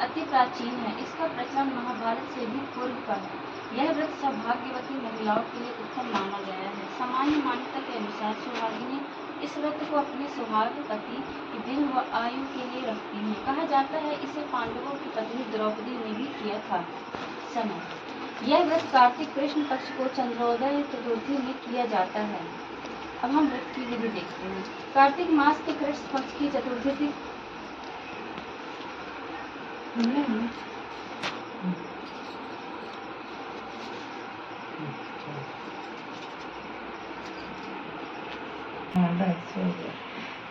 अति प्राचीन है। इसका प्रचलन महाभारत से भी पूर्व का है। यह व्रत सौभाग्यवती महिलाओं के लिए उत्तम माना गया है। सामान्य मान्यता के अनुसार सुहागिनें इस व्रत को अपने सुहाग पति की दिन व आयु के लिए रखती हैं। कहा जाता है इसे पांडवों की पत्नी द्रौपदी ने भी किया था। समय यह व्रत कार्तिक कृष्ण पक्ष को चंद्रोदय चतुर्थी में किया जाता है। अब हम व्रत की विधि देखते हैं। कार्तिक मास के कृष्ण पक्ष की चतुर्थी थी।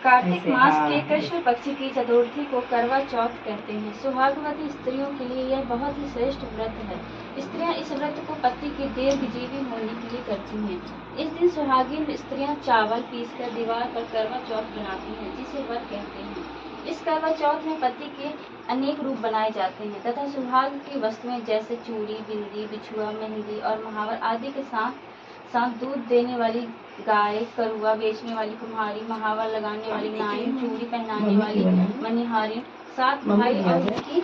कार्तिक मास के कृष्ण पक्ष की चतुर्थी को करवा चौथ कहते हैं। सुहागवती स्त्रियों के लिए यह बहुत ही श्रेष्ठ व्रत है। स्त्रियां इस व्रत को पति के दीर्घजीवी होने के लिए करती हैं। इस दिन सुहागिन स्त्रियां चावल पीसकर दीवार पर करवा चौथ बनाती हैं, जिसे व्रत कहते हैं। इस करवा चौथ में पति के अनेक रूप बनाए जाते हैं तथा सुहाग की वस्तुएं जैसे चूड़ी, बिंदी, बिछुआ, मेहंदी और महावर आदि के साथ दूध देने वाली गाय, करुआ बेचने वाली कुम्हारी, महावर लगाने वाली नाई, चूड़ी पहनाने वाली मनिहारी, 7 भाई और उनकी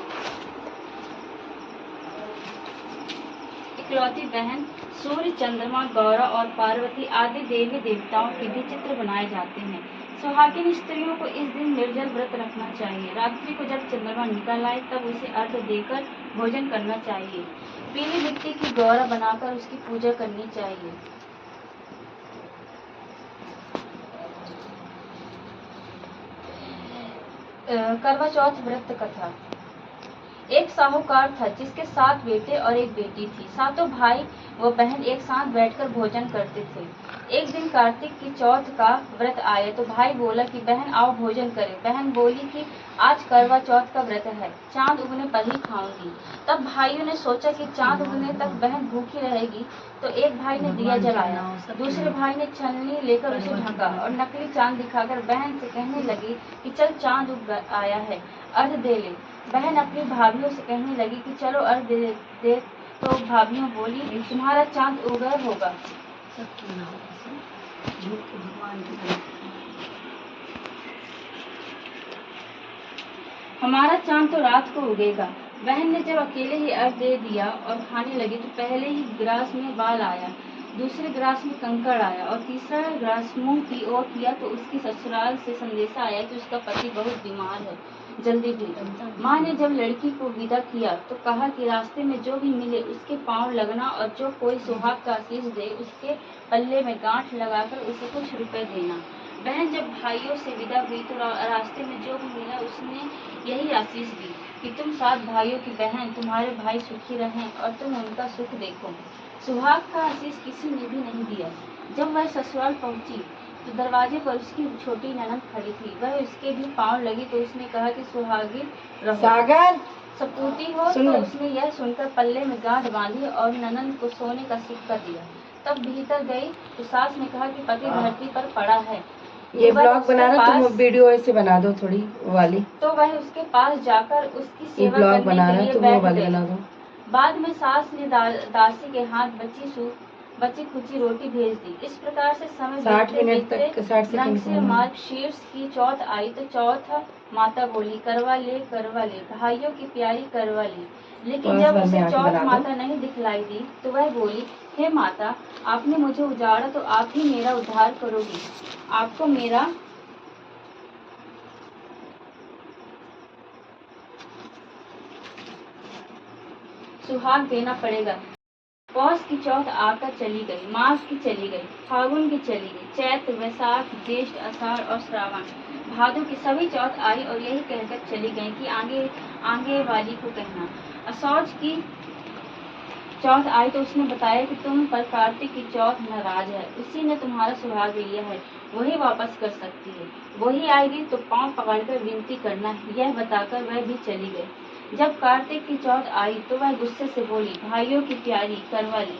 इकलौती बहन, सूर्य, चंद्रमा, गौरा और पार्वती आदि देवी देवताओं के भी चित्र बनाए जाते हैं। सुहागिन स्त्रियों को इस दिन निर्जल व्रत रखना चाहिए। रात्रि को जब चंद्रमा निकल आए तब उसे अर्घ्य देकर भोजन करना चाहिए। पीली मिट्टी की गौरा बनाकर उसकी पूजा करनी चाहिए। करवा चौथ व्रत कथा। एक साहूकार था जिसके 7 बेटे और एक बेटी थी। सातों भाई व बहन एक साथ बैठकर भोजन करते थे। एक दिन कार्तिक की चौथ का व्रत आया तो भाई बोला कि बहन आओ भोजन करें। बहन बोली कि आज करवा चौथ का व्रत है, चांद उगने पर ही खाऊंगी। तब भाइयों ने सोचा कि चांद उगने तक बहन भूखी रहेगी, तो एक भाई ने दिया जलाया, दूसरे भाई ने छलनी लेकर उसे ढका और नकली चांद दिखाकर बहन से कहने लगी कि चल चांद उग आया है, अर्घ दे ले। बहन अपनी भाभीियों से कहने लगी कि चलो अर्घ दे। तो भाभीियों बोली तुम्हारा चांद उगा होगा, हमारा चांद तो रात को उगेगा। बहन ने जब अकेले ही अर्घ दे दिया और खाने लगी तो पहले ही गिलास में बाल आया, दूसरे गिलास में कंकड़ आया और तीसरा गिलास मुंह की ओर किया तो उसकी ससुराल से संदेशा आया कि उसका पति बहुत बीमार है, जल्दी भेजो। माँ ने जब लड़की को विदा किया तो कहा कि रास्ते में जो भी मिले उसके पांव लगना और जो कोई सुहाग का आशीष दे उसके पल्ले में गांठ लगाकर उसे कुछ रुपए देना। बहन जब भाइयों से विदा हुई तो रास्ते में जो भी मिला उसने यही आशीष दी कि तुम 7 भाइयों की बहन, तुम्हारे भाई सुखी रहें और तुम उनका सुख देखो। सुहाग का आशीष किसी ने भी नहीं दिया। जब वह ससुराल पहुंची तो दरवाजे पर उसकी छोटी ननद खड़ी थी। वह उसके भी पांव लगी तो उसने कहा कि सुहागी रहो, सपूती हो। तो उसने यह सुनकर पल्ले में गांठ बांधी और ननद को सोने का सिक्का दिया। तब भीतर गई तो सास ने कहा कि पति धरती पर पड़ा है। ये ब्लॉग बनाना, तुम वीडियो ऐसे बना दो थोड़ी वाली। तो वह उसके पास जाकर उसकी सेवा करने के लिए बैठ गई। बाद में सास ने दासी के हाथ बची खुची रोटी भेज दी। इस प्रकार से समय 60 मिनट तक 60 सेकंड से मार्गशीर्ष की चौथ आई तो चौथ माता बोली करवा ले भाइयों की प्यारी करवा ले। लेकिन जब उसे चौथ माता नहीं दिखलाई दी तो वह बोली हे माता, आपने मुझे उजाड़ा तो आप ही मेरा उद्धार करोगी, आपको मेरा सुहाग देना पड़ेगा। पौष की चौथ आकर चली गई, माघ की चली गई, फागुन की चली गई, चैत्र, वैशाख, ज्येष्ठ, आषाढ़ और श्रावण, भादों की सभी चौथ आई और यही कहकर चली गई कि आगे वाली को कहना। असौज की चौथ आई तो उसने बताया कि तुम पर कार्तिक की चौथ नाराज है, उसी ने तुम्हारा सुहाग लिया है, वही वापस कर सकती है। वही आएगी तो पांव पकड़कर विनती करना, यह बताकर वह भी चली गई। जब कार्तिक की चौथ आई तो वह गुस्से से बोली भाइयों की प्यारी करवा ले,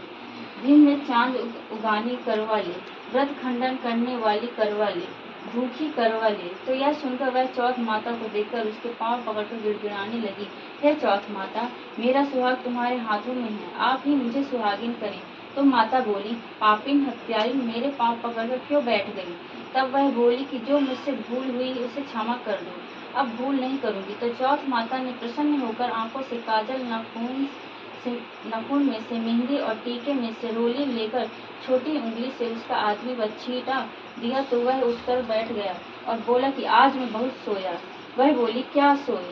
दिन में चांद उगानी करवा ले, व्रत खंडन करने वाली करवा ले, भूखी करवा ले। तो यह सुनकर वह चौथ माता को देखकर उसके पांव पकड़कर गिड़गिड़ाने लगी, हे चौथ माता, मेरा सुहाग तुम्हारे हाथों में है, आप ही मुझे सुहागिन करें। तो माता बोली पापिन हत्यारी, मेरे पांव पकड़कर क्यों बैठ गई। तब वह बोली कि जो मुझसे भूल हुई उसे क्षमा कर दो। अब भूल नहीं करूंगी। तो चौथ माता ने प्रसन्न होकर आंखों से काजल, नाखून में से मेहंदी और टीके में से रोली लेकर छोटी उंगली से उसका आदमी पर छींटा दिया तो वह उठकर बैठ गया और बोला कि आज मैं बहुत सोया। वह बोली, क्या सोए?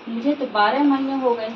मुझे तो 12 महीने हो गए।